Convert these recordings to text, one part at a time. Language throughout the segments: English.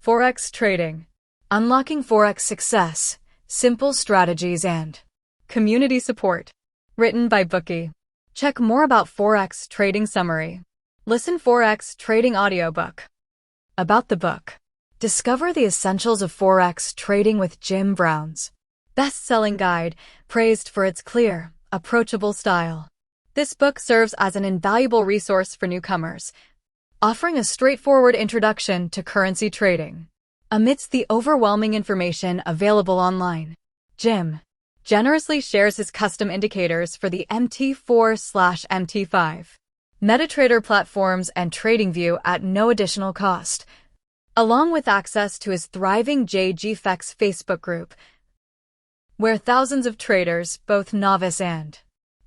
Forex Trading. Unlocking Forex Success, Simple Strategies and Community Support. Written by Bookie. Check more about Forex Trading Summary. Listen Forex Trading audiobook. About the book. Discover the essentials of Forex Trading with Jim Brown's best-selling guide, praised for its clear, approachable style. This book serves as an invaluable resource for newcomers, offering a straightforward introduction to currency trading. Amidst the overwhelming information available online, Jim generously shares his custom indicators for the MT4/MT5 MetaTrader platforms and TradingView at no additional cost, along with access to his thriving JAGfx Facebook group, where thousands of traders, both novice and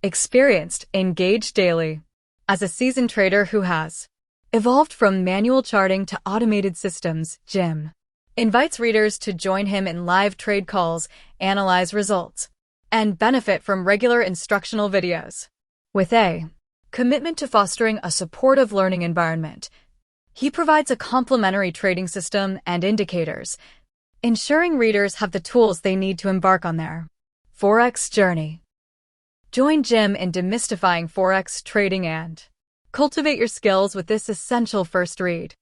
experienced, engage daily. As a seasoned trader who has evolved from manual charting to automated systems, Jim invites readers to join him in live trade calls, analyze results, and benefit from regular instructional videos. With a commitment to fostering a supportive learning environment, he provides a complimentary trading system and indicators, ensuring readers have the tools they need to embark on their Forex journey. Join Jim in demystifying Forex trading and cultivate your skills with this essential first read.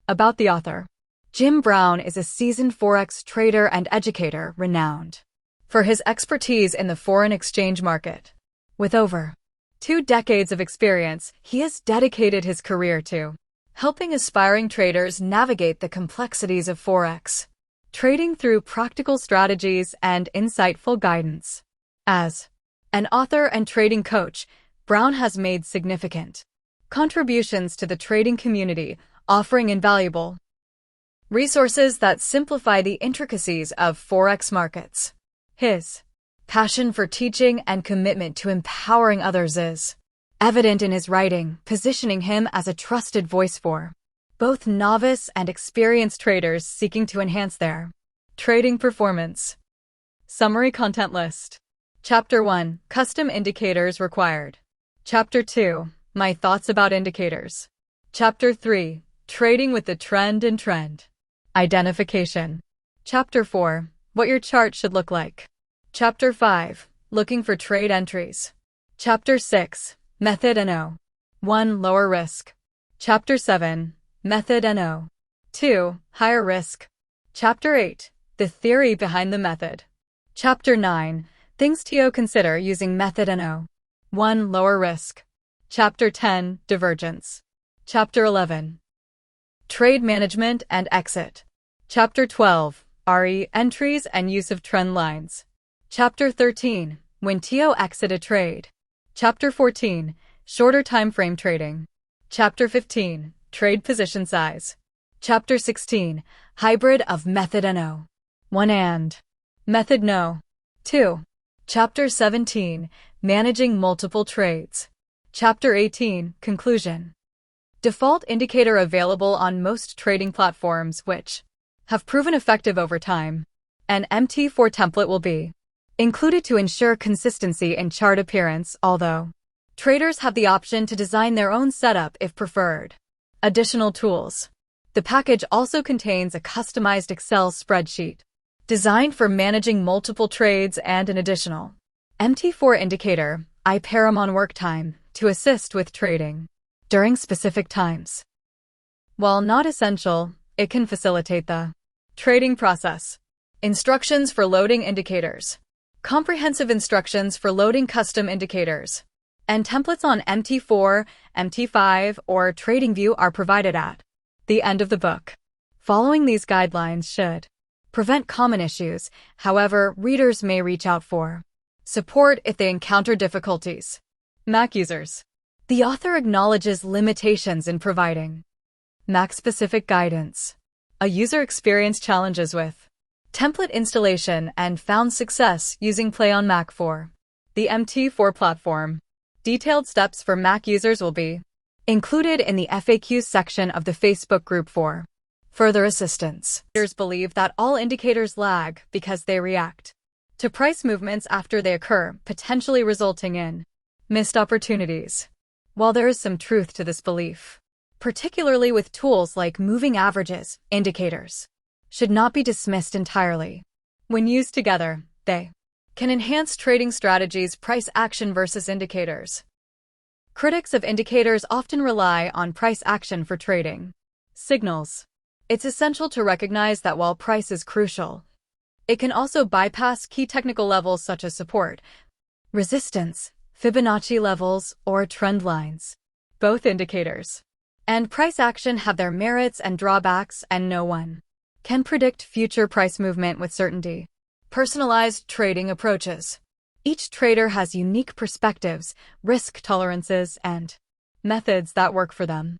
About the author. Jim Brown is a seasoned Forex trader and educator renowned for his expertise in the foreign exchange market. With over 2 decades of experience, he has dedicated his career to helping aspiring traders navigate the complexities of Forex trading through practical strategies and insightful guidance. As an author and trading coach, Brown has made significant contributions to the trading community, offering invaluable resources that simplify the intricacies of Forex markets. His passion for teaching and commitment to empowering others is evident in his writing, positioning him as a trusted voice for both novice and experienced traders seeking to enhance their trading performance. Summary content list. Chapter 1. Custom Indicators Required. Chapter 2. My Thoughts about Indicators. Chapter 3. Trading with the Trend and Trend Identification. Chapter 4. What your chart should look like. Chapter 5. Looking for trade entries. Chapter 6. Method NO. 1. Lower risk. Chapter 7. Method NO. 2. Higher risk. Chapter 8. The theory behind the method. Chapter 9. Things to consider using method NO. 1. Lower risk. Chapter 10. Divergence. Chapter 11. Trade management and exit. Chapter 12. RE entries and use of trend lines. Chapter 13. When to exit a trade. Chapter 14. Shorter time frame trading. Chapter 15. Trade position size. Chapter 16. Hybrid of method NO. 1 and method NO. 2. Chapter 17. Managing multiple trades. Chapter 18. Conclusion. Default indicator available on most trading platforms which have proven effective over time. An MT4 template will be included to ensure consistency in chart appearance, although traders have the option to design their own setup if preferred. Additional tools. The package also contains a customized Excel spreadsheet designed for managing multiple trades and an additional MT4 indicator. I pair 'em on work time to assist with trading during specific times. While not essential, it can facilitate the trading process. Instructions for loading indicators. Comprehensive instructions for loading custom indicators and templates on MT4, MT5, or TradingView are provided at the end of the book. Following these guidelines should prevent common issues. However, readers may reach out for support if they encounter difficulties. Mac users. The author acknowledges limitations in providing Mac-specific guidance. A user experienced challenges with template installation and found success using Play on Mac for the MT4 platform. Detailed steps for Mac users will be included in the FAQs section of the Facebook group for further assistance. Traders believe that all indicators lag because they react to price movements after they occur, potentially resulting in missed opportunities. While there is some truth to this belief, particularly with tools like moving averages, indicators should not be dismissed entirely. When used together, they can enhance trading strategies. Price action versus indicators. Critics of indicators often rely on price action for trading signals. It's essential to recognize that while price is crucial, it can also bypass key technical levels such as support, resistance, Fibonacci levels, or trend lines. Both indicators and price action have their merits and drawbacks, and no one can predict future price movement with certainty. Personalized trading approaches. Each trader has unique perspectives, risk tolerances, and methods that work for them.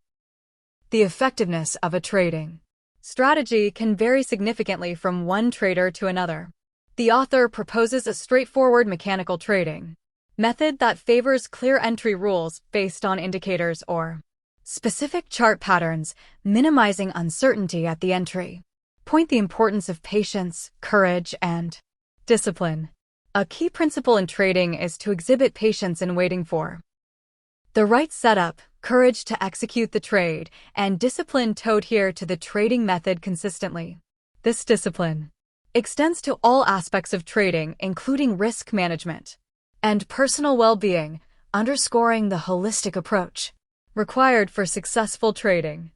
The effectiveness of a trading strategy can vary significantly from one trader to another. The author proposes a straightforward mechanical trading method that favors clear entry rules based on indicators or specific chart patterns, minimizing uncertainty at the entry point. The importance of patience, courage, and discipline. A key principle in trading is to exhibit patience in waiting for the right setup, courage to execute the trade, and discipline to adhere to the trading method consistently. This discipline extends to all aspects of trading, including risk management and personal well-being, underscoring the holistic approach required for successful trading.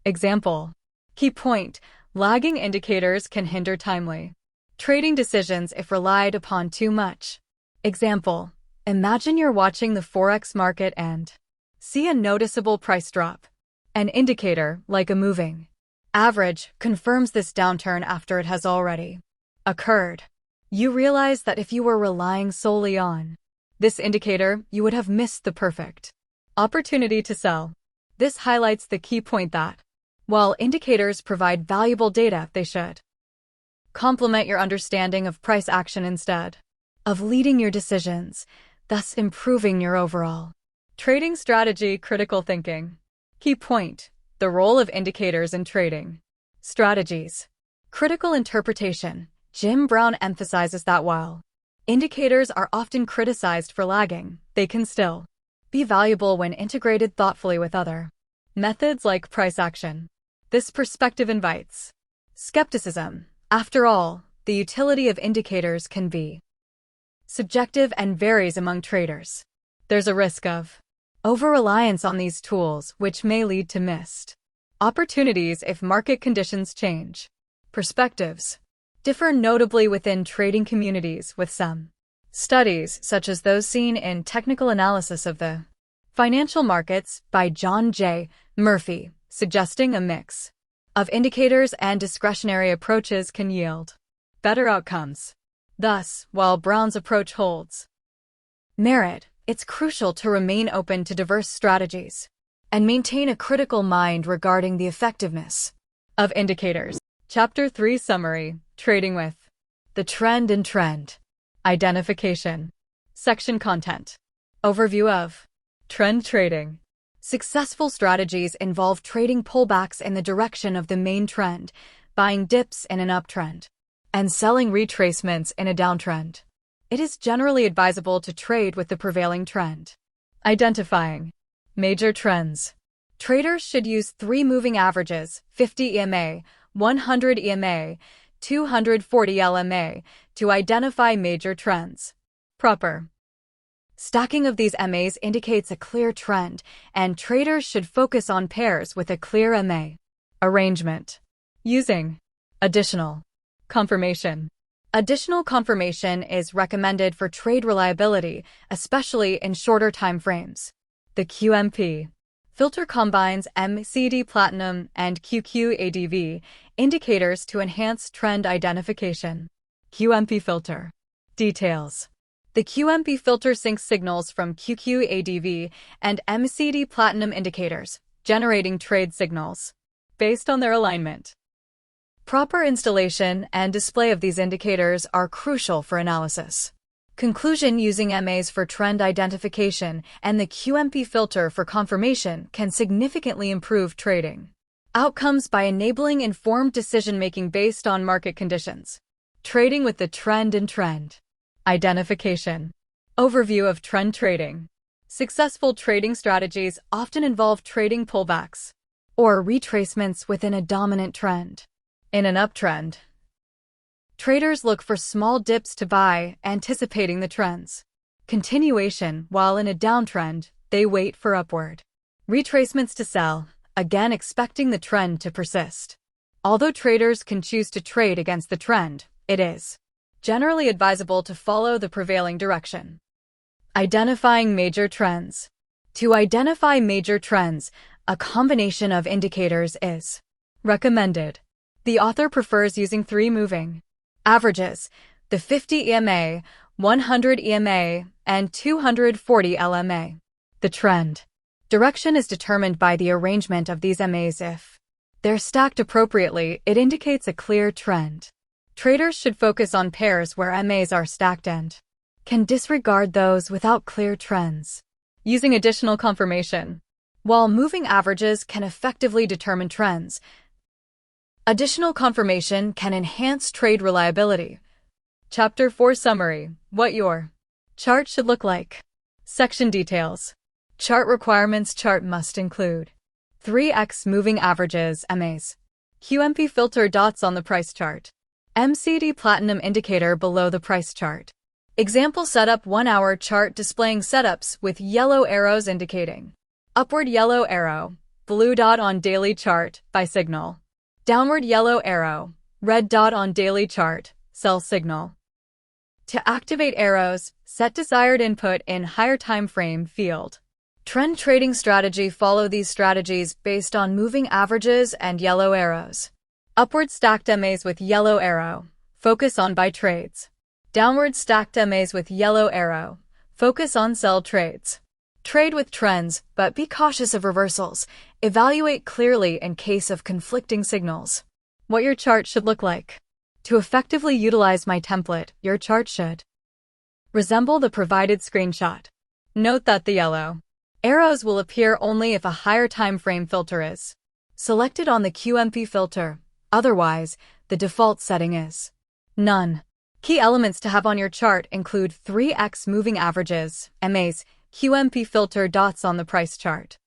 Example. Key point: lagging indicators can hinder timely trading decisions if relied upon too much. Example. Imagine you're watching the Forex market and see a noticeable price drop. An indicator, like a moving average, confirms this downturn after it has already occurred. You realize that if you were relying solely on this indicator, you would have missed the perfect opportunity to sell. This highlights the key point that, while indicators provide valuable data, they should complement your understanding of price action instead of leading your decisions, thus improving your overall trading strategy. Critical thinking. Key point: the role of indicators in trading strategies. Critical interpretation. Jim Brown emphasizes that while indicators are often criticized for lagging, they can still be valuable when integrated thoughtfully with other methods like price action. This perspective invites skepticism. After all, the utility of indicators can be subjective and varies among traders. There's a risk of over-reliance on these tools, which may lead to missed opportunities if market conditions change. Perspectives differ notably within trading communities, with some studies, such as those seen in Technical Analysis of the Financial Markets by John J. Murphy, suggesting a mix of indicators and discretionary approaches can yield better outcomes. Thus, while Brown's approach holds merit, it's crucial to remain open to diverse strategies and maintain a critical mind regarding the effectiveness of indicators. Chapter 3 Summary. Trading with the Trend and Trend Identification. Section Content. Overview of trend trading. Successful strategies involve trading pullbacks in the direction of the main trend, buying dips in an uptrend, and selling retracements in a downtrend. It is generally advisable to trade with the prevailing trend. Identifying major trends. Traders should use 3 moving averages, 50 EMA, 100 EMA, 240 LMA, to identify major trends. Proper stacking of these MAs indicates a clear trend, and traders should focus on pairs with a clear MA arrangement. Using additional confirmation. Additional confirmation is recommended for trade reliability, especially in shorter time frames. The QMP filter combines MCD Platinum and QQADV indicators to enhance trend identification. QMP filter details. The QMP filter syncs signals from QQADV and MCD Platinum indicators, generating trade signals based on their alignment. Proper installation and display of these indicators are crucial for analysis. Conclusion: using MAs for trend identification and the QMP filter for confirmation can significantly improve trading outcomes by enabling informed decision-making based on market conditions. Trading with the trend and trend identification. Overview of trend trading. Successful trading strategies often involve trading pullbacks or retracements within a dominant trend. In an uptrend, traders look for small dips to buy, anticipating the trend's continuation, while in a downtrend, they wait for upward retracements to sell, again expecting the trend to persist. Although traders can choose to trade against the trend, it is generally advisable to follow the prevailing direction. Identifying major trends. To identify major trends, a combination of indicators is recommended. The author prefers using 3 moving averages: the 50 EMA, 100 EMA, and 240 LMA. The trend direction is determined by the arrangement of these MAs. If they're stacked appropriately, it indicates a clear trend. Traders should focus on pairs where MAs are stacked and can disregard those without clear trends. Using additional confirmation. While moving averages can effectively determine trends, additional confirmation can enhance trade reliability. Chapter 4 Summary: What your chart should look like. Section Details. Chart requirements. Chart must include 3x moving averages (MAs), QMP filter dots on the price chart, MCD platinum indicator below the price chart. Example setup: 1-hour chart displaying setups with yellow arrows indicating upward yellow arrow, blue dot on daily chart, buy signal. Downward yellow arrow, red dot on daily chart, sell signal. To activate arrows, set desired input in higher time frame field. Trend trading strategy: follow these strategies based on moving averages and yellow arrows. Upward stacked MAs with yellow arrow, focus on buy trades. Downward stacked MAs with yellow arrow, focus on sell trades. Trade with trends, but be cautious of reversals. Evaluate clearly in case of conflicting signals. What your chart should look like. To effectively utilize my template, your chart should resemble the provided screenshot. Note that the yellow arrows will appear only if a higher time frame filter is selected on the QMP filter. Otherwise, the default setting is none. Key elements to have on your chart include 3x moving averages, MAs, QMP filter dots on the price chart,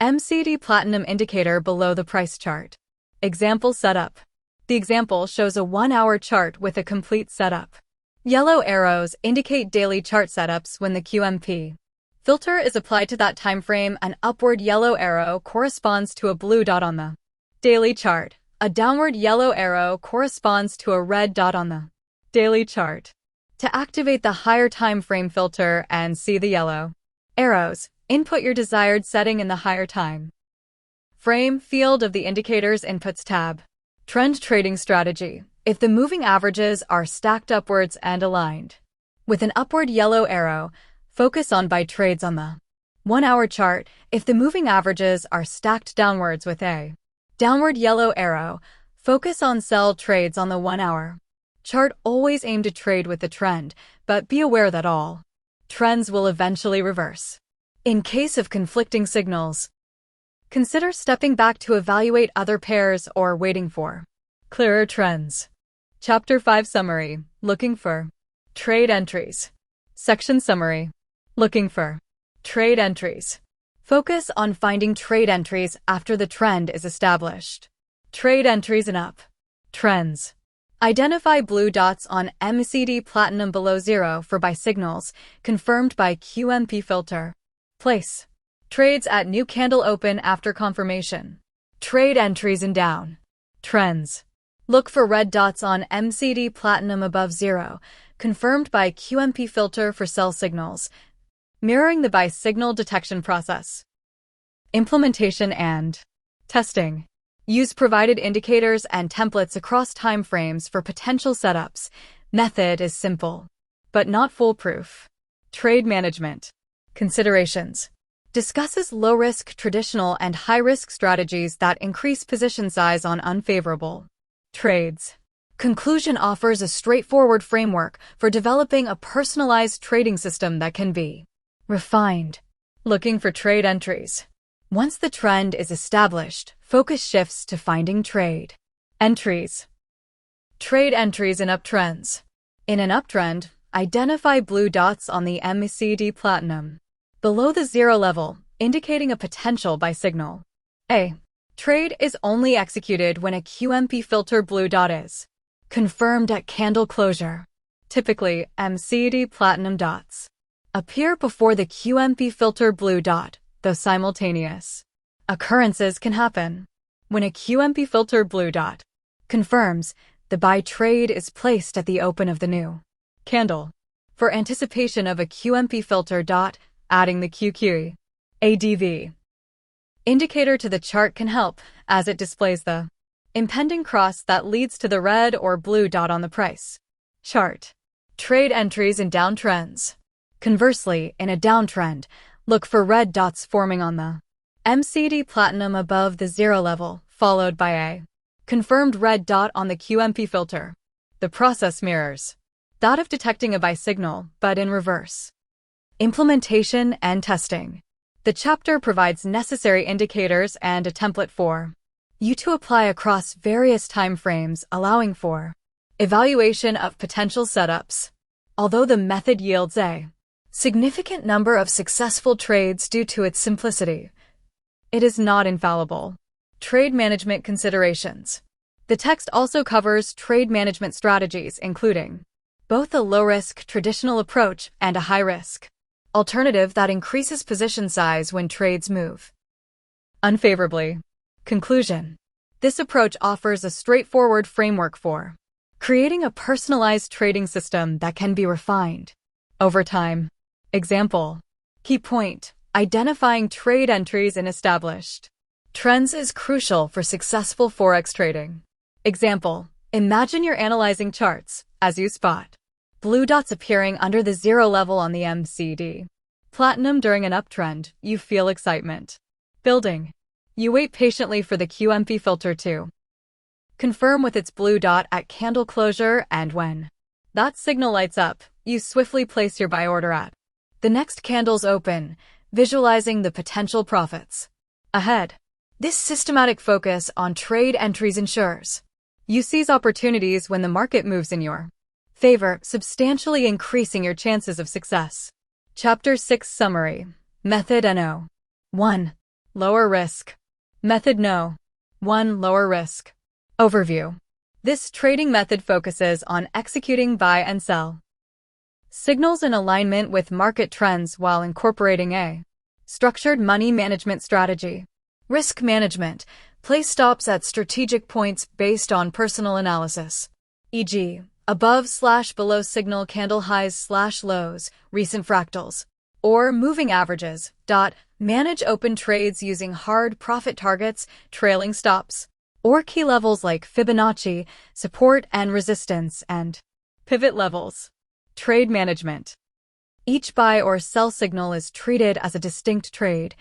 MCD platinum indicator below the price chart. Example setup. The example shows a 1-hour chart with a complete setup. Yellow arrows indicate daily chart setups. When the QMP filter is applied to that time frame, an upward yellow arrow corresponds to a blue dot on the daily chart. A downward yellow arrow corresponds to a red dot on the daily chart. To activate the higher time frame filter and see the yellow arrows, input your desired setting in the higher time frame field of the Indicators Inputs tab. Trend trading strategy. If the moving averages are stacked upwards and aligned with an upward yellow arrow, focus on buy trades on the 1-hour chart. If the moving averages are stacked downwards with a downward yellow arrow, focus on sell trades on the 1-hour chart. Always aim to trade with the trend, but be aware that all trends will eventually reverse. In case of conflicting signals, consider stepping back to evaluate other pairs or waiting for clearer trends. Chapter 5 Summary. Looking for trade entries. Section Summary. Looking for trade entries. Focus on finding trade entries after the trend is established. Trade entries in up trends. Identify blue dots on MCD platinum below 0 for buy signals, confirmed by QMP filter. Place trades at new candle open after confirmation. Trade entries in down trends. Look for red dots on MCD platinum above 0, confirmed by QMP filter for sell signals, mirroring the buy signal detection process. Implementation and testing. Use provided indicators and templates across time frames for potential setups. Method is simple, but not foolproof. Trade management. Considerations. Discusses low-risk traditional and high-risk strategies that increase position size on unfavorable trades. Conclusion offers a straightforward framework for developing a personalized trading system that can be refined. Looking for trade entries. Once the trend is established, focus shifts to finding trade entries. Trade entries in uptrends. In an uptrend, identify blue dots on the MCD platinum below the 0 level, indicating a potential buy signal. A. Trade is only executed when a QMP filter blue dot is confirmed at candle closure. Typically, MACD platinum dots appear before the QMP filter blue dot, though simultaneous occurrences can happen. When a QMP filter blue dot confirms, the buy trade is placed at the open of the new candle. For anticipation of a QMP filter dot, adding the QQ ADV indicator to the chart can help, as it displays the impending cross that leads to the red or blue dot on the price chart. Trade entries in downtrends. Conversely, in a downtrend, look for red dots forming on the MACD platinum above the zero level, followed by a confirmed red dot on the QMP filter. The process mirrors that of detecting a buy signal, but in reverse. Implementation and testing. The chapter provides necessary indicators and a template for you to apply across various time frames, allowing for evaluation of potential setups. Although the method yields a significant number of successful trades due to its simplicity, it is not infallible. Trade management considerations. The text also covers trade management strategies, including both a low-risk traditional approach and a high-risk alternative that increases position size when trades move unfavorably. Conclusion. This approach offers a straightforward framework for creating a personalized trading system that can be refined over time. Example. Key point. Identifying trade entries in established trends is crucial for successful Forex trading. Example. Imagine you're analyzing charts as you spot blue dots appearing under the zero level on the MACD platinum during an uptrend. You feel excitement building. You wait patiently for the QMP filter to confirm with its blue dot at candle closure, and when that signal lights up, you swiftly place your buy order at the next candle's open, visualizing the potential profits ahead. This systematic focus on trade entries ensures you seize opportunities when the market moves in your favor, substantially increasing your chances of success. Chapter 6 Summary. Method No. 1. Lower risk. Method No. 1. Lower risk. Overview. This trading method focuses on executing buy and sell signals in alignment with market trends while incorporating a structured money management strategy. Risk management. Place stops at strategic points based on personal analysis, e.g., above/below signal candle highs/lows, recent fractals, or moving averages. Manage open trades using hard profit targets, trailing stops, or key levels like Fibonacci, support and resistance, and pivot levels. Trade management. Each buy or sell signal is treated as a distinct trade,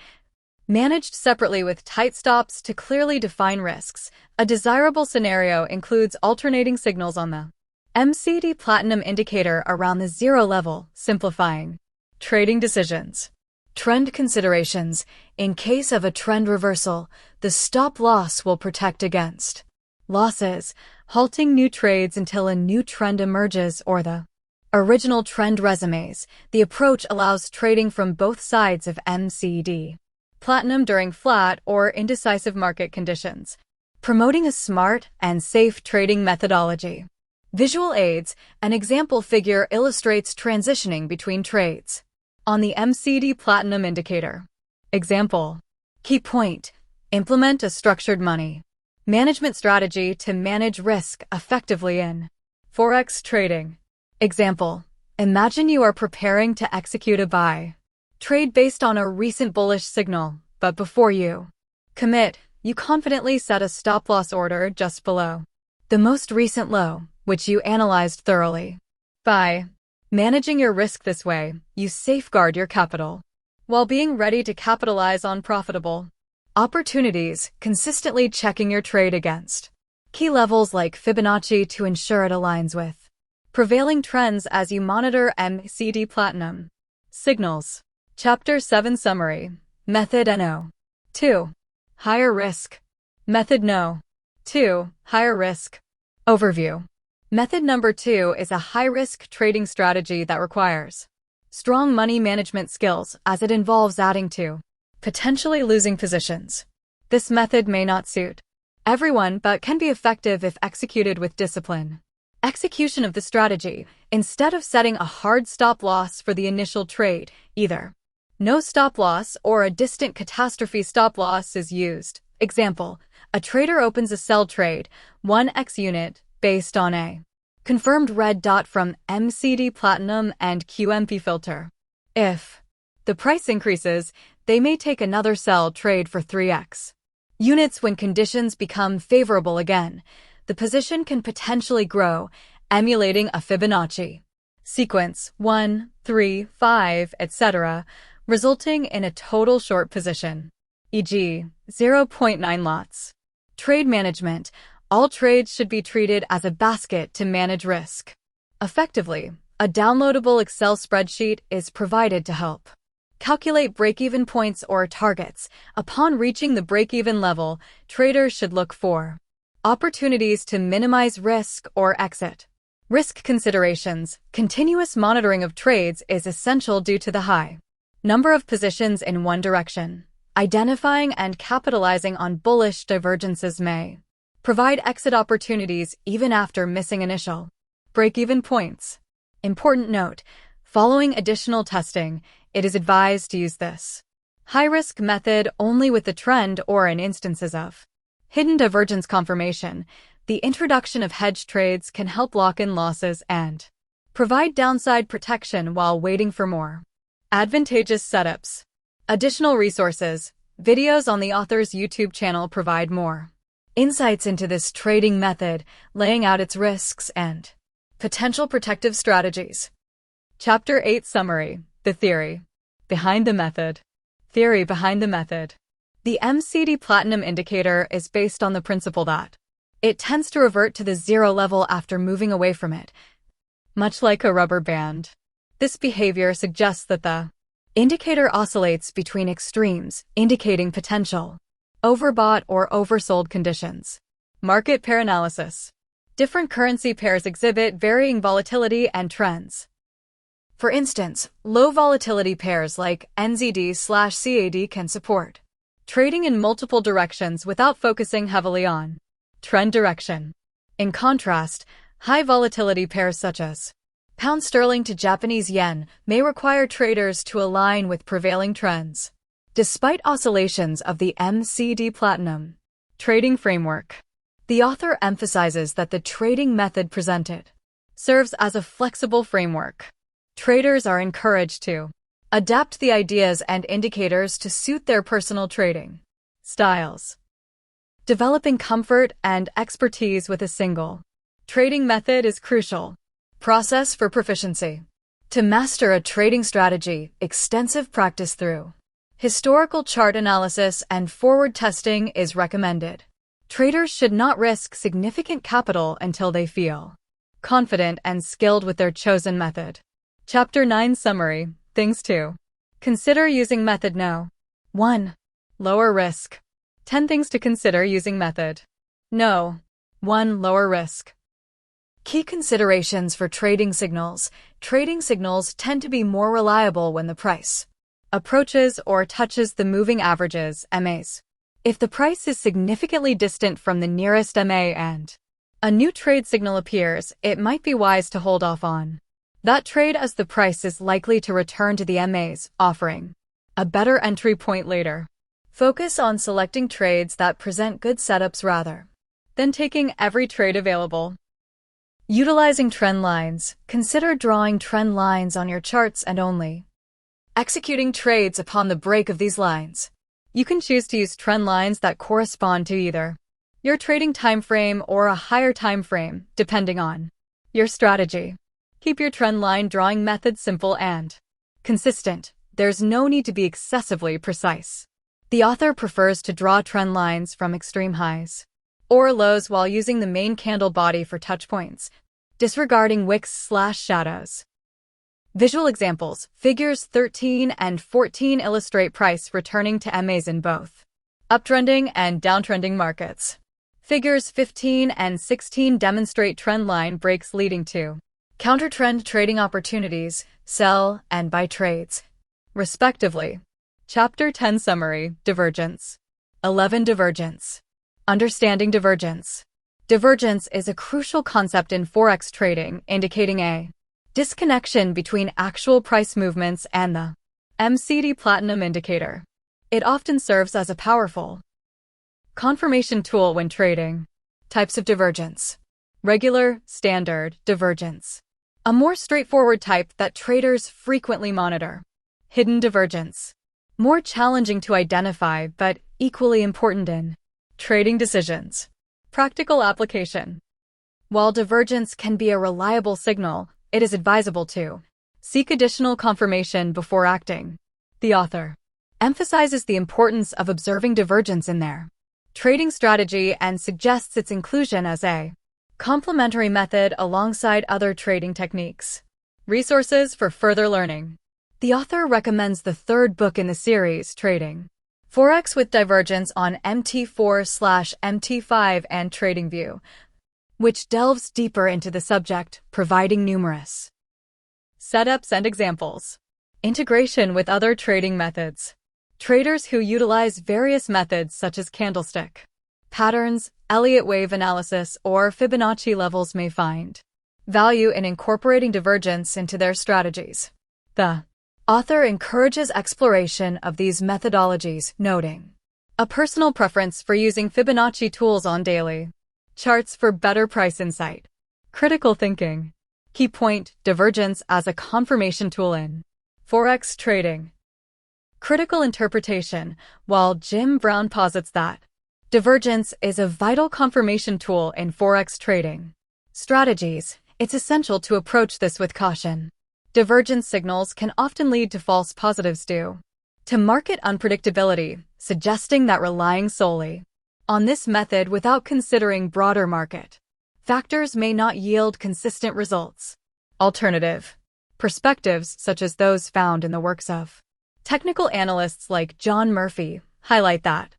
managed separately with tight stops to clearly define risks. A desirable scenario includes alternating signals on the MACD platinum indicator around the zero level, simplifying trading decisions. Trend considerations. In case of a trend reversal, the stop loss will protect against losses, halting new trades until a new trend emerges or the original trend resumes. The approach allows trading from both sides of MACD platinum during flat or indecisive market conditions, promoting a smart and safe trading methodology. Visual aids. An example figure illustrates transitioning between trades on the MACD platinum indicator. Example. Key point. Implement a structured money management strategy to manage risk effectively in Forex trading. Example. Imagine you are preparing to execute a buy trade based on a recent bullish signal, but before you commit, you confidently set a stop-loss order just below the most recent low, which you analyzed thoroughly. By managing your risk this way, you safeguard your capital while being ready to capitalize on profitable opportunities, consistently checking your trade against key levels like Fibonacci to ensure it aligns with prevailing trends as you monitor MACD platinum signals. Chapter 7 Summary. Method No. 2. Higher risk. Method No. 2. Higher risk. Overview. Method number 2 is a high-risk trading strategy that requires strong money management skills as it involves adding to potentially losing positions. This method may not suit everyone but can be effective if executed with discipline. Execution of the strategy. Instead of setting a hard stop loss for the initial trade, either no stop loss or a distant catastrophe stop loss is used. Example, a trader opens a sell trade, 1x unit, based on a confirmed red dot from MCD Platinum and QMP filter. If the price increases, they may take another sell trade for 3x units. When conditions become favorable again, the position can potentially grow, emulating a Fibonacci sequence 1, 3, 5, etc., resulting in a total short position, e.g., 0.9 lots. Trade management. All trades should be treated as a basket to manage risk effectively. A downloadable Excel spreadsheet is provided to help calculate break-even points or targets. Upon reaching the break-even level, traders should look for opportunities to minimize risk or exit. Risk considerations. Continuous monitoring of trades is essential due to the high number of positions in one direction. Identifying and capitalizing on bullish divergences may provide exit opportunities even after missing initial break-even points. Important note, following additional testing, it is advised to use this high-risk method only with the trend or in instances of hidden divergence confirmation. The introduction of hedge trades can help lock in losses and provide downside protection while waiting for more advantageous setups. Additional resources. Videos on the author's YouTube channel provide more insights into this trading method, laying out its risks and potential protective strategies. Chapter 8 Summary. The theory behind the method. Theory behind the method. The MCD Platinum indicator is based on the principle that it tends to revert to the zero level after moving away from it, much like a rubber band. This behavior suggests that the indicator oscillates between extremes, indicating potential overbought or oversold conditions. Market pair analysis. Different currency pairs exhibit varying volatility and trends. For instance, low volatility pairs like NZD/CAD can support trading in multiple directions without focusing heavily on trend direction. In contrast, high volatility pairs such as pound sterling to Japanese yen may require traders to align with prevailing trends. Despite oscillations of the MCD Platinum trading framework, the author emphasizes that the trading method presented serves as a flexible framework. Traders are encouraged to adapt the ideas and indicators to suit their personal trading styles. Developing comfort and expertise with a single trading method is crucial. Process for proficiency. To master a trading strategy, extensive practice through historical chart analysis and forward testing is recommended. Traders should not risk significant capital until they feel confident and skilled with their chosen method. Chapter 9 Summary. Things to consider using method. No. 1. Lower risk. 10 things to consider using method. No. 1. Lower risk. Key considerations for trading signals. Trading signals tend to be more reliable when the price approaches or touches the moving averages, MAs. If the price is significantly distant from the nearest MA and a new trade signal appears, it might be wise to hold off on that trade as the price is likely to return to the MAs, offering a better entry point later. Focus on selecting trades that present good setups rather than taking every trade available. Utilizing trend lines. Consider drawing trend lines on your charts and only executing trades upon the break of these lines. You can choose to use trend lines that correspond to either your trading time frame or a higher time frame, depending on your strategy. Keep your trend line drawing method simple and consistent. There's no need to be excessively precise. The author prefers to draw trend lines from extreme highs or lows while using the main candle body for touch points, disregarding wicks/shadows. Visual examples. Figures 13 and 14 illustrate price returning to MAs in both uptrending and downtrending markets. Figures 15 and 16 demonstrate trend line breaks leading to counter-trend trading opportunities, sell and buy trades, respectively. Chapter 10 Summary. Divergence. 11. Divergence. Understanding divergence. Divergence is a crucial concept in Forex trading, indicating a disconnection between actual price movements and the MACD Platinum indicator. It often serves as a powerful confirmation tool when trading. Types of divergence. Regular, standard, divergence. A more straightforward type that traders frequently monitor. Hidden divergence. More challenging to identify but equally important in trading decisions. Practical application. While divergence can be a reliable signal, it is advisable to seek additional confirmation before acting. The author emphasizes the importance of observing divergence in their trading strategy and suggests its inclusion as a complementary method alongside other trading techniques. Resources for further learning. The author recommends the third book in the series, Trading Forex with Divergence on MT4/MT5 and TradingView, which delves deeper into the subject, providing numerous setups and examples. Integration with other trading methods. Traders who utilize various methods such as candlestick patterns, Elliott wave analysis, or Fibonacci levels may find value in incorporating divergence into their strategies. The author encourages exploration of these methodologies, noting a personal preference for using Fibonacci tools on daily charts for better price insight. Critical thinking. Key point: divergence as a confirmation tool in Forex trading. Critical interpretation. While Jim Brown posits that divergence is a vital confirmation tool in Forex trading strategies, it's essential to approach this with caution. Divergence signals can often lead to false positives due to market unpredictability, suggesting that relying solely on this method without considering broader market factors may not yield consistent results. Alternative perspectives, such as those found in the works of technical analysts like John Murphy, highlight that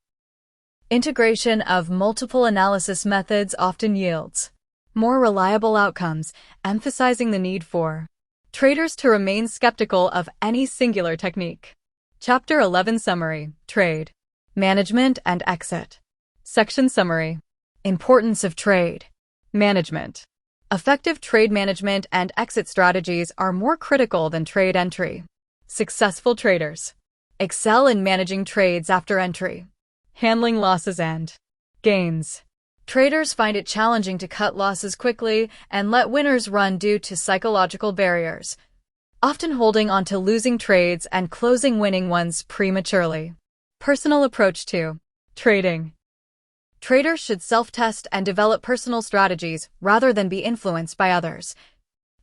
integration of multiple analysis methods often yields more reliable outcomes, emphasizing the need for traders to remain skeptical of any singular technique. Chapter 11 Summary. Trade Management and Exit. Section Summary. Importance of Trade Management. Effective trade management and exit strategies are more critical than trade entry. Successful traders excel in managing trades after entry, handling losses and gains. Traders find it challenging to cut losses quickly and let winners run due to psychological barriers, often holding on to losing trades and closing winning ones prematurely. Personal approach to trading. Traders should self-test and develop personal strategies rather than be influenced by others,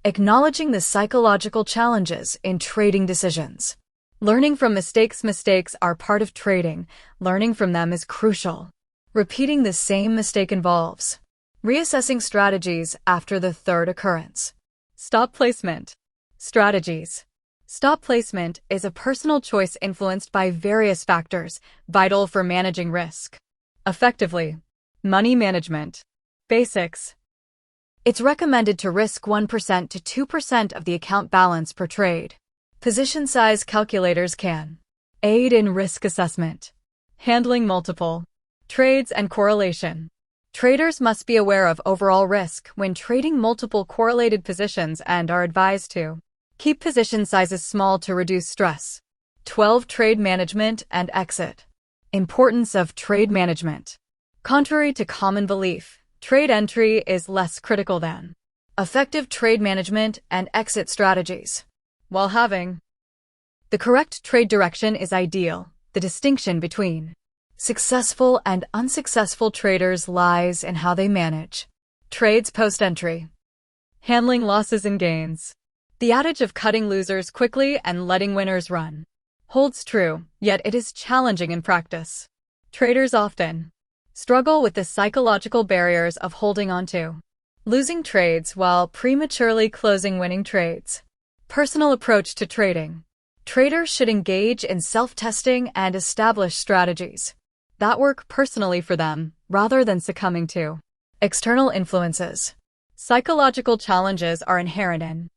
acknowledging the psychological challenges in trading decisions. Learning from mistakes. Mistakes are part of trading. Learning from them is crucial. Repeating the same mistake involves reassessing strategies after the third occurrence. Stop placement. Strategies. Stop placement is a personal choice influenced by various factors, vital for managing risk effectively. Money management. Basics. It's recommended to risk 1% to 2% of the account balance per trade. Position size calculators can aid in risk assessment. Handling multiple trades and correlation. Traders must be aware of overall risk when trading multiple correlated positions and are advised to keep position sizes small to reduce stress. 12. Trade management and exit. Importance of trade management. Contrary to common belief, trade entry is less critical than effective trade management and exit strategies. While having the correct trade direction is ideal, the distinction between successful and unsuccessful traders lies in how they manage trades post-entry. Handling losses and gains. The adage of cutting losers quickly and letting winners run holds true, yet it is challenging in practice. Traders often struggle with the psychological barriers of holding on to losing trades while prematurely closing winning trades. Personal approach to trading. Traders should engage in self-testing and establish strategies that work personally for them, rather than succumbing to external influences. Psychological challenges are inherent in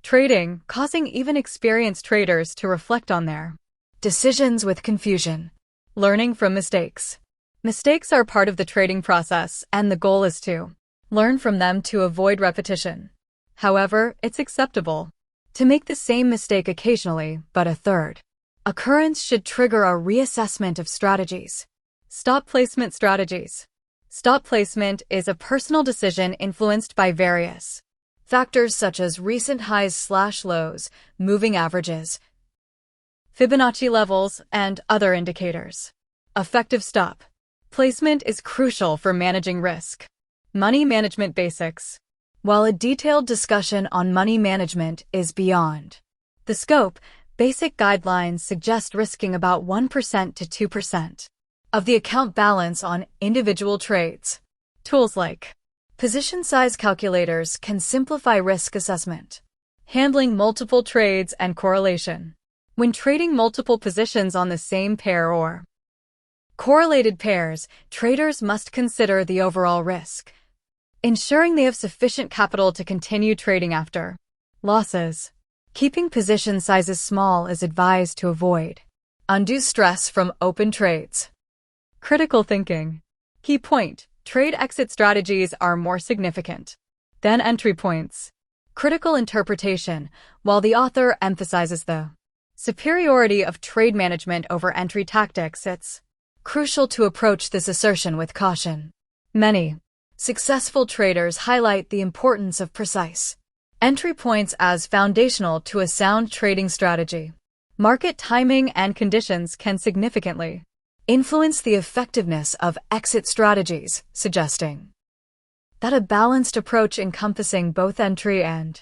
trading, causing even experienced traders to reflect on their decisions with confusion. Learning from mistakes. Mistakes are part of the trading process, and the goal is to learn from them to avoid repetition. However, it's acceptable to make the same mistake occasionally, but a third occurrence should trigger a reassessment of strategies. Stop placement strategies. Stop placement is a personal decision influenced by various factors such as recent highs/lows, moving averages, Fibonacci levels, and other indicators. Effective stop placement is crucial for managing risk. Money management basics. While a detailed discussion on money management is beyond the scope, basic guidelines suggest risking about 1% to 2% of the account balance on individual trades. Tools like position size calculators can simplify risk assessment. Handling multiple trades and correlation. When trading multiple positions on the same pair or correlated pairs, traders must consider the overall risk, ensuring they have sufficient capital to continue trading after losses. Keeping position sizes small is advised to avoid undue stress from open trades. Critical thinking. Key point: trade exit strategies are more significant than entry points. Critical interpretation. While the author emphasizes the superiority of trade management over entry tactics, it's crucial to approach this assertion with caution. Many successful traders highlight the importance of precise entry points as foundational to a sound trading strategy. Market timing and conditions can significantly influence the effectiveness of exit strategies, suggesting that a balanced approach encompassing both entry and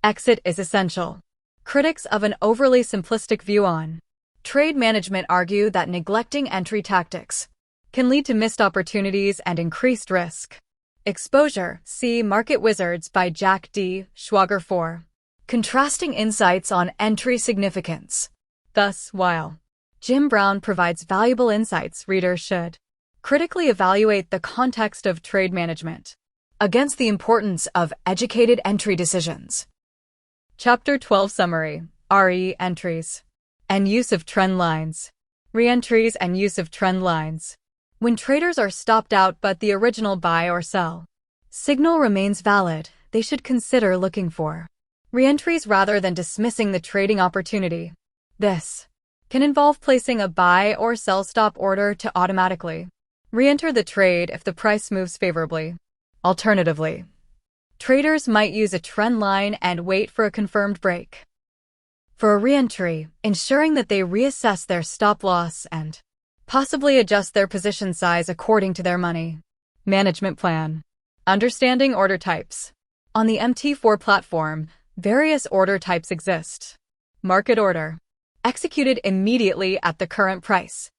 exit is essential. Critics of an overly simplistic view on trade management argue that neglecting entry tactics can lead to missed opportunities and increased risk exposure. See Market Wizards by Jack D. Schwager 4. Contrasting insights on entry significance. Thus, while Jim Brown provides valuable insights, readers should critically evaluate the context of trade management against the importance of educated entry decisions. Chapter 12 Summary. Re-entries and use of trend lines. Re-entries and use of trend lines. When traders are stopped out but the original buy or sell signal remains valid, they should consider looking for re-entries rather than dismissing the trading opportunity. This can involve placing a buy or sell stop order to automatically re-enter the trade if the price moves favorably. Alternatively, traders might use a trend line and wait for a confirmed break for a re-entry, ensuring that they reassess their stop loss and possibly adjust their position size according to their money management plan. Understanding order types. On the MT4 platform, various order types exist. Market order. Executed immediately at the current price.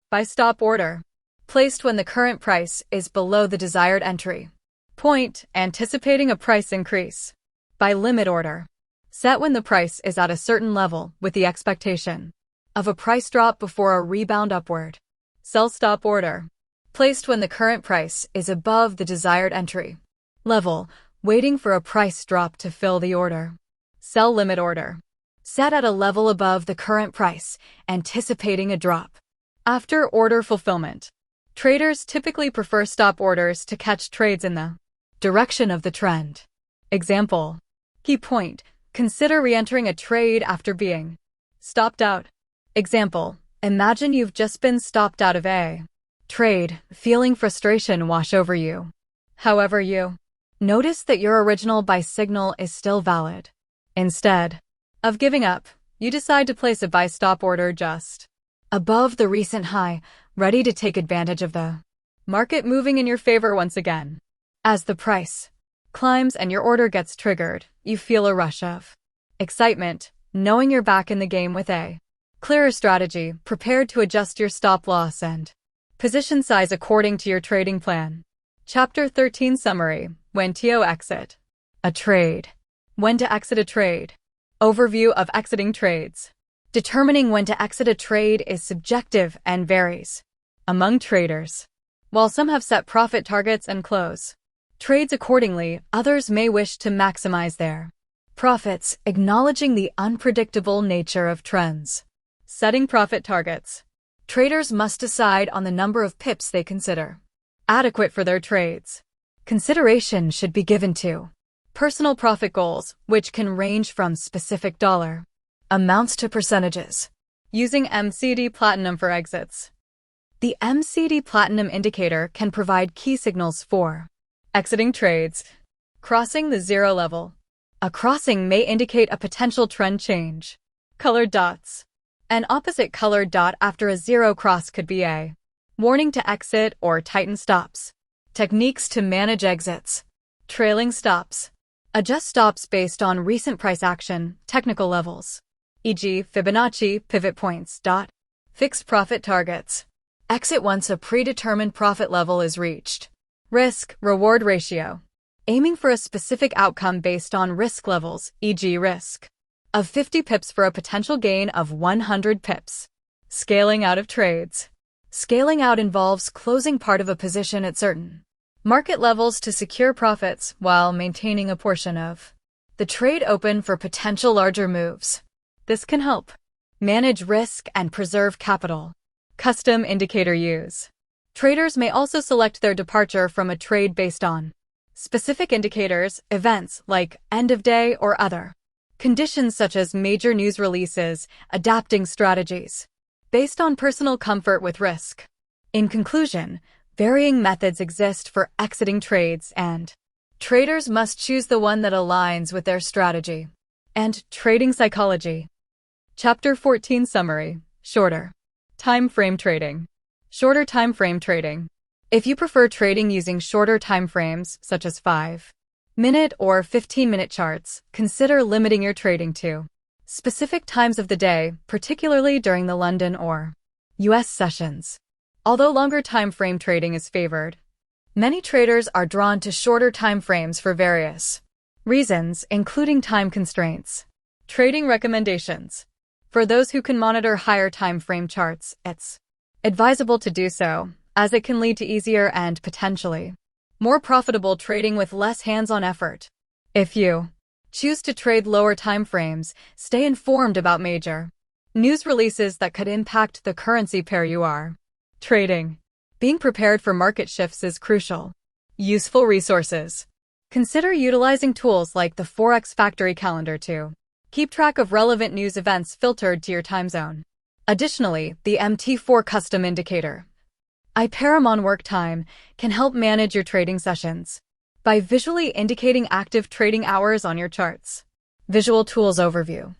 Buy stop order. Placed when the current price is below the desired entry point, anticipating a price increase. Buy limit order. Set when the price is at a certain level with the expectation of a price drop before a rebound upward. Sell stop order. Placed when the current price is above the desired entry level, waiting for a price drop to fill the order. Sell limit order. Set at a level above the current price, anticipating a drop after order fulfillment. Traders typically prefer stop orders to catch trades in the direction of the trend. Example. Key point: consider re-entering a trade after being stopped out. Example. Imagine you've just been stopped out of a trade, feeling frustration wash over you. However, you notice that your original buy signal is still valid. Instead of giving up, you decide to place a buy stop order just above the recent high, ready to take advantage of the market moving in your favor once again. As the price climbs and your order gets triggered, you feel a rush of excitement, knowing you're back in the game with a clearer strategy, prepared to adjust your stop loss and position size according to your trading plan. Chapter 13 Summary. When to exit a trade. When to exit a trade. Overview of exiting trades. Determining when to exit a trade is subjective and varies among traders. While some have set profit targets and close trades accordingly, others may wish to maximize their profits, acknowledging the unpredictable nature of trends. Setting profit targets. Traders must decide on the number of pips they consider adequate for their trades. Consideration should be given to personal profit goals, which can range from specific dollar amounts to percentages. Using MCD Platinum for exits. The MCD Platinum indicator can provide key signals for exiting trades. Crossing the zero level. A crossing may indicate a potential trend change. Colored dots. An opposite colored dot after a zero cross could be a warning to exit or tighten stops. Techniques to manage exits. Trailing stops. Adjust stops based on recent price action, technical levels, e.g. Fibonacci pivot points. Fixed profit targets. Exit once a predetermined profit level is reached. Risk-reward ratio. Aiming for a specific outcome based on risk levels, e.g. risk of 50 pips for a potential gain of 100 pips. Scaling out of trades. Scaling out involves closing part of a position at certain market levels to secure profits while maintaining a portion of the trade open for potential larger moves. This can help manage risk and preserve capital. Custom indicator use. Traders may also select their departure from a trade based on specific indicators, events like end of day or other conditions such as major news releases, adapting strategies based on personal comfort with risk. In conclusion, varying methods exist for exiting trades and traders must choose the one that aligns with their strategy. And trading psychology. Chapter 14 Summary. Shorter time frame trading. Shorter time frame trading. If you prefer trading using shorter time frames, such as 5-minute or 15-minute charts, consider limiting your trading to specific times of the day, particularly during the London or US sessions. Although longer time frame trading is favored, many traders are drawn to shorter time frames for various reasons, including time constraints. Trading recommendations. For those who can monitor higher time frame charts, it's advisable to do so, as it can lead to easier and potentially more profitable trading with less hands-on effort. If you choose to trade lower time frames, stay informed about major news releases that could impact the currency pair you are trading. Being prepared for market shifts is crucial. Useful resources. Consider utilizing tools like the Forex Factory calendar to keep track of relevant news events filtered to your time zone. Additionally, the MT4 custom indicator, Iparamon work time, can help manage your trading sessions by visually indicating active trading hours on your charts. Visual Tools Overview.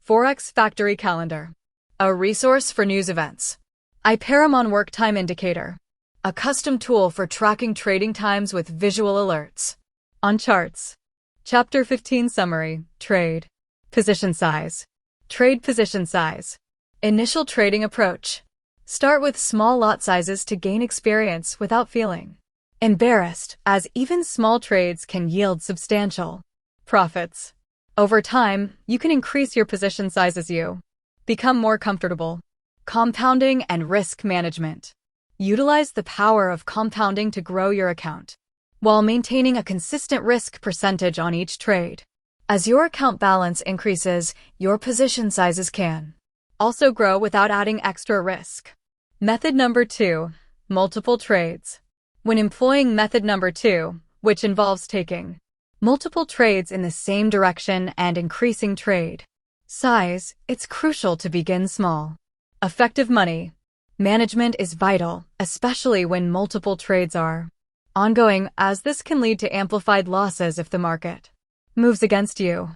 Forex Factory Calendar. A resource for news events. Iparamon Work Time Indicator. A custom tool for tracking trading times with visual alerts. On charts. Chapter 15 Summary. Trade. Position size. Trade position size. Initial trading approach. Start with small lot sizes to gain experience without feeling embarrassed, as even small trades can yield substantial profits. Over time, you can increase your position size as you become more comfortable. Compounding and risk management. Utilize the power of compounding to grow your account while maintaining a consistent risk percentage on each trade. As your account balance increases, your position sizes can also grow without adding extra risk. Method number 2. Multiple trades. When employing method number 2, which involves taking multiple trades in the same direction and increasing trade size, it's crucial to begin small. Effective money management is vital, especially when multiple trades are ongoing, as this can lead to amplified losses if the market moves against you.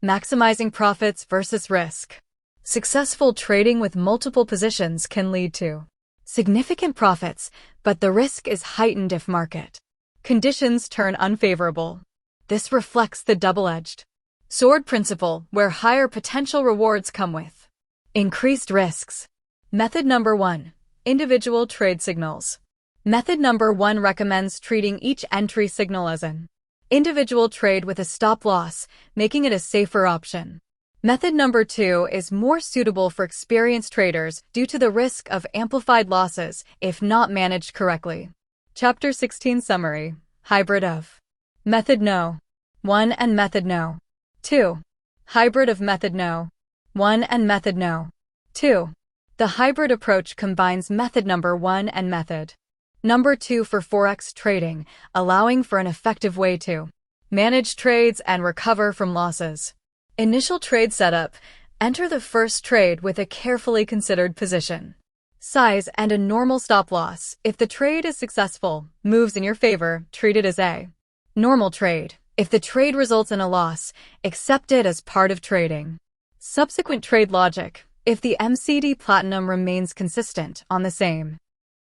Maximizing profits versus risk. Successful trading with multiple positions can lead to significant profits, but the risk is heightened if market conditions turn unfavorable. This reflects the double-edged sword principle, where higher potential rewards come with increased risks. Method number 1. Individual trade signals. Method number 1 recommends treating each entry signal as an individual trade with a stop loss, making it a safer option. Method number 2 is more suitable for experienced traders due to the risk of amplified losses if not managed correctly. Chapter 16 Summary. Hybrid of Method No. 1 and Method No. 2. Hybrid of Method No. 1 and Method No. 2. The hybrid approach combines method number 1 and method number 2 for Forex trading, allowing for an effective way to manage trades and recover from losses. Initial trade setup. Enter the first trade with a carefully considered position size and a normal stop loss. If the trade is successful, moves in your favor, treat it as a normal trade. If the trade results in a loss, accept it as part of trading. Subsequent trade logic. If the MACD platinum remains consistent on the same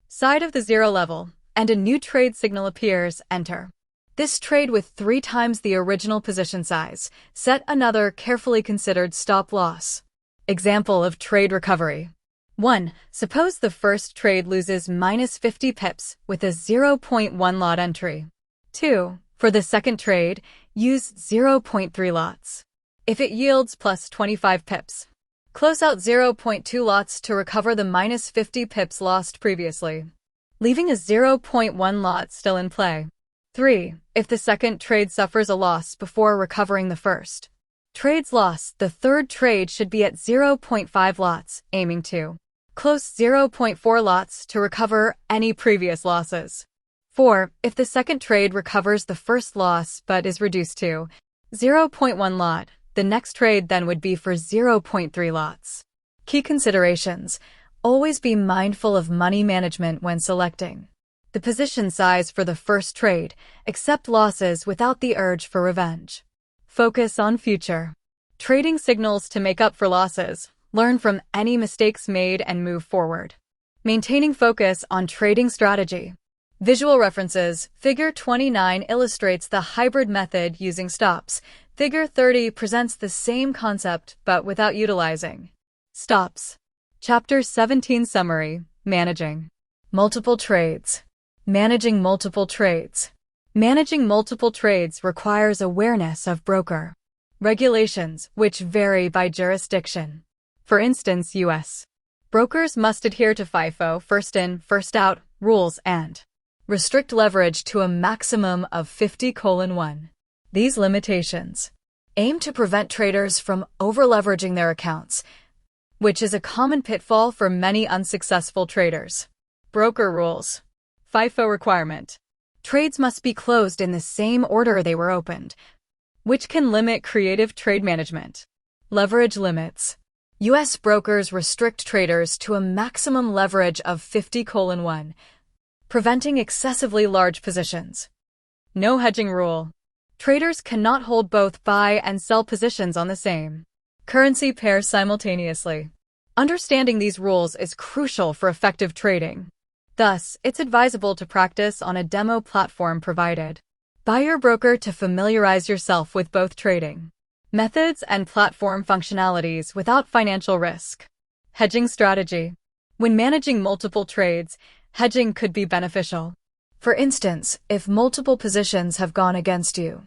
side of the zero level and a new trade signal appears, enter this trade with 3 times the original position size. Set another carefully considered stop loss. Example of trade recovery. 1. Suppose the first trade loses minus 50 pips with a 0.1 lot entry. 2. For the second trade, use 0.3 lots. If it yields plus 25 pips, close out 0.2 lots to recover the minus 50 pips lost previously, leaving a 0.1 lot still in play. 3. If the second trade suffers a loss before recovering the first trade's loss, the third trade should be at 0.5 lots, aiming to close 0.4 lots to recover any previous losses. 4. If the second trade recovers the first loss but is reduced to 0.1 lot, the next trade then would be for 0.3 lots. Key considerations. Always be mindful of money management when selecting the position size for the first trade. Accept losses without the urge for revenge. Focus on future trading signals to make up for losses. Learn from any mistakes made and move forward. Maintaining focus on trading strategy. Visual references. Figure 29 illustrates the hybrid method using stops. Figure 30 presents the same concept but without utilizing stops. Chapter 17 Summary. Managing multiple trades. Managing multiple trades. Managing multiple trades requires awareness of broker regulations, which vary by jurisdiction. For instance, U.S. brokers must adhere to FIFO, first in, first out, rules and restrict leverage to a maximum of 50:1. These limitations aim to prevent traders from over-leveraging their accounts, which is a common pitfall for many unsuccessful traders. Broker rules. FIFO requirement. Trades must be closed in the same order they were opened, which can limit creative trade management. Leverage limits. U.S. brokers restrict traders to a maximum leverage of 50:1, preventing excessively large positions. No hedging rule. Traders cannot hold both buy and sell positions on the same currency pair simultaneously. Understanding these rules is crucial for effective trading. Thus, it's advisable to practice on a demo platform provided by your broker to familiarize yourself with both trading methods and platform functionalities without financial risk. Hedging strategy. When managing multiple trades, hedging could be beneficial. For instance, if multiple positions have gone against you,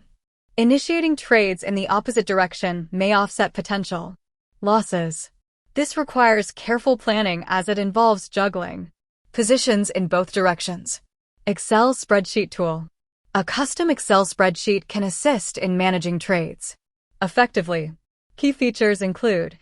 initiating trades in the opposite direction may offset potential losses. This requires careful planning as it involves juggling positions in both directions. Excel spreadsheet tool. A custom Excel spreadsheet can assist in managing trades effectively. Key features include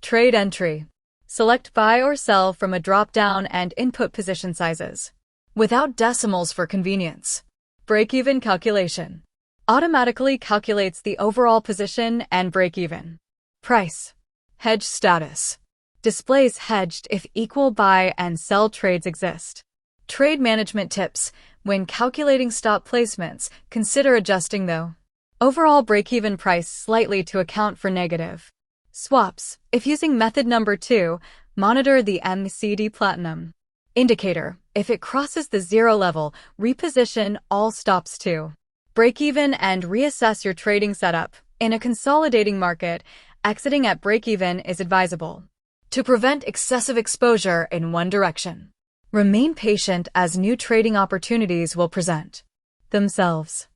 trade entry. Select buy or sell from a drop-down and input position sizes without decimals for convenience. Break-even calculation. Automatically calculates the overall position and break-even price. Hedge status. Displays hedged if equal buy and sell trades exist. Trade management tips. When calculating stop placements, consider adjusting the overall break-even price slightly to account for negative swaps. If using method number 2, monitor the MACD platinum indicator. If it crosses the zero level, reposition all stops to break-even and reassess your trading setup. In a consolidating market, exiting at break-even is advisable to prevent excessive exposure in one direction. Remain patient as new trading opportunities will present themselves.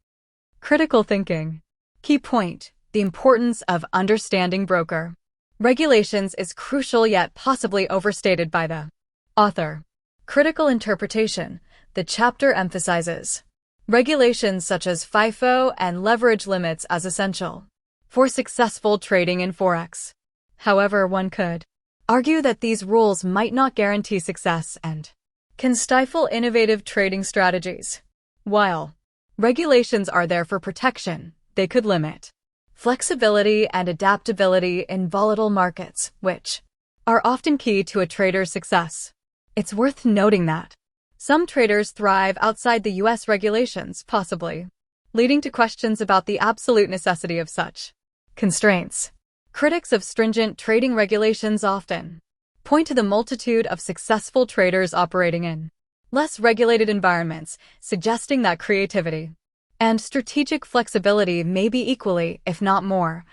Critical thinking. Key point. The importance of understanding broker regulations is crucial yet possibly overstated by the author. Critical interpretation. The chapter emphasizes regulations such as FIFO and leverage limits as essential for successful trading in Forex. However, one could argue that these rules might not guarantee success and can stifle innovative trading strategies. While regulations are there for protection, they could limit flexibility and adaptability in volatile markets, which are often key to a trader's success. It's worth noting that some traders thrive outside the U.S. regulations, possibly leading to questions about the absolute necessity of such constraints. Critics of stringent trading regulations often point to the multitude of successful traders operating in less regulated environments, suggesting that creativity and strategic flexibility may be equally, if not more,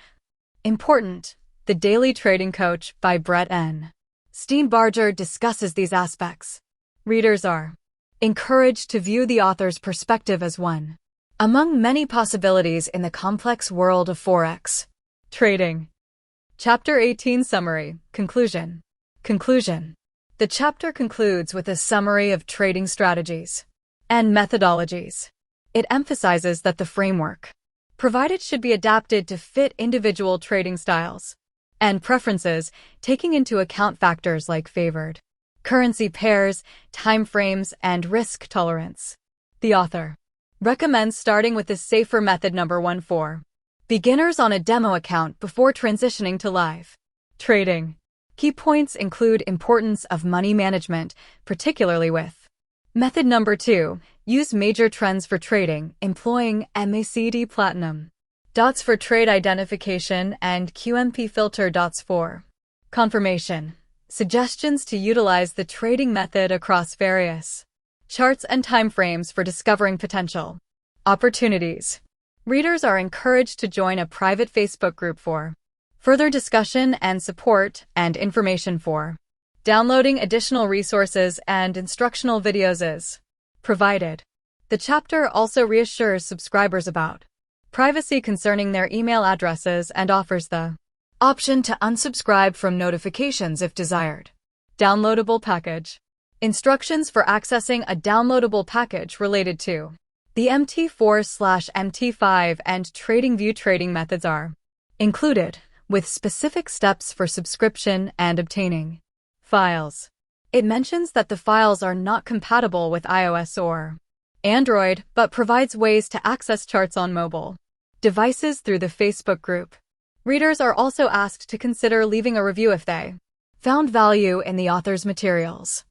important. The Daily Trading Coach by Brett N. Steenbarger discusses these aspects. Readers are encouraged to view the author's perspective as one among many possibilities in the complex world of Forex trading. Chapter 18 Summary. Conclusion. The chapter concludes with a summary of trading strategies and methodologies. It emphasizes that the framework provided should be adapted to fit individual trading styles and preferences, taking into account factors like favored currency pairs, time frames, and risk tolerance. The author recommends starting with the safer method number 1 for beginners on a demo account before transitioning to live trading. Key points include importance of money management, particularly with method number 2, use major trends for trading, employing MACD Platinum dots for trade identification and QMP filter dots for confirmation. Suggestions to utilize the trading method across various charts and timeframes for discovering potential opportunities. Readers are encouraged to join a private Facebook group for further discussion and support, and information for downloading additional resources and instructional videos is provided. The chapter also reassures subscribers about privacy concerning their email addresses and offers the option to unsubscribe from notifications if desired. Downloadable package. Instructions for accessing a downloadable package related to the MT4/MT5 and TradingView trading methods are included, with specific steps for subscription and obtaining files. It mentions that the files are not compatible with iOS or Android, but provides ways to access charts on mobile devices through the Facebook group. Readers are also asked to consider leaving a review if they found value in the author's materials.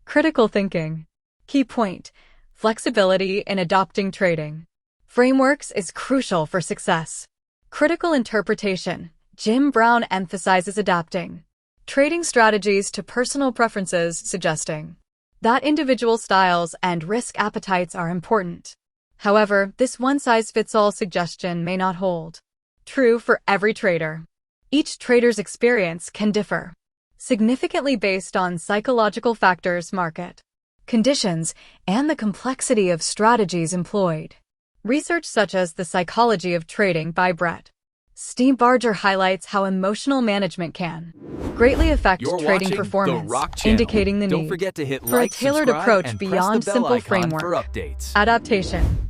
Critical thinking. Key point: flexibility in adopting trading frameworks is crucial for success. Critical interpretation. Jim Brown emphasizes adapting trading strategies to personal preferences, suggesting that individual styles and risk appetites are important. However, this one-size-fits-all suggestion may not hold true for every trader. Each trader's experience can differ significantly based on psychological factors, market conditions, and the complexity of strategies employed. Research such as The Psychology of Trading by Brett Steenbarger highlights how emotional management can greatly affect trading performance, indicating the need for a tailored approach beyond simple framework adaptation.